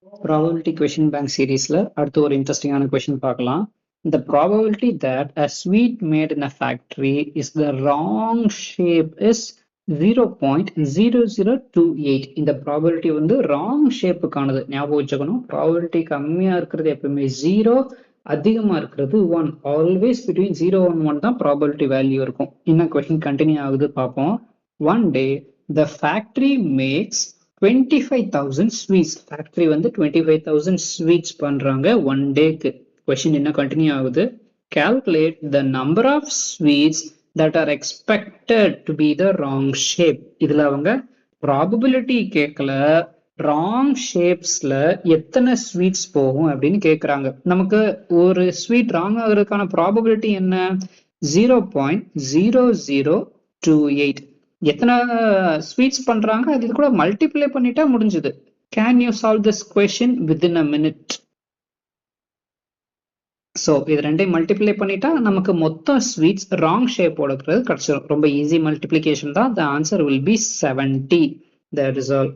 Probability question bank seriesல அடுத்து ஒரு இன்ட்ரெஸ்டிங்கான கொஸ்டின் பார்க்கலாம். The probability that a sweet made in a factory is the wrong shape is 0.0028. இந்த probability வந்து wrong shapeக்கானது. ஞாபகம் வச்சுக்கணும். probability கம்மியா இருக்கிறது எப்பவுமே 0, அதிகமா இருக்கிறது 1. Always between 0 and 1 தான் probability value இருக்கும். இன்னும் கொஸ்டின் கண்டினியூ ஆகுது பார்ப்போம். One day the factory makes 25,000 sweets. Factory வந்து 25,000 ஸ்வீட்ஸ் பண்றாங்க ஒன் டேக்கு. கொஸ்டின் என்ன கண்டினியூ ஆகுது. Calculate the number of sweets that are expected to be the wrong shape. இதுல அவங்க ப்ராபபிலிட்டி கேட்கல, ராங் ஷேப்ஸ்ல எத்தனை ஸ்வீட்ஸ் போகும் அப்படின்னு கேட்குறாங்க. நமக்கு ஒரு ஸ்வீட் ராங் ஆகிறதுக்கான ப்ராபபிலிட்டி என்ன? 0.0028. எத்தனை ஸ்வீட்ஸ் பண்றாங்க அது கூட மல்டிப்ளை பண்ணிட்டா முடிஞ்சது. Can you solve this question within a minute? So இது ரெண்டையும் மல்டிப்ளை பண்ணிட்டா நமக்கு மொத்தம் ஸ்வீட்ஸ் ராங் ஷேப்போட இருக்கிறது கிடைச்சிடும். ரொம்ப ஈஸி மல்டிப்ளிகேஷன் தான். The answer will be 70. That is all.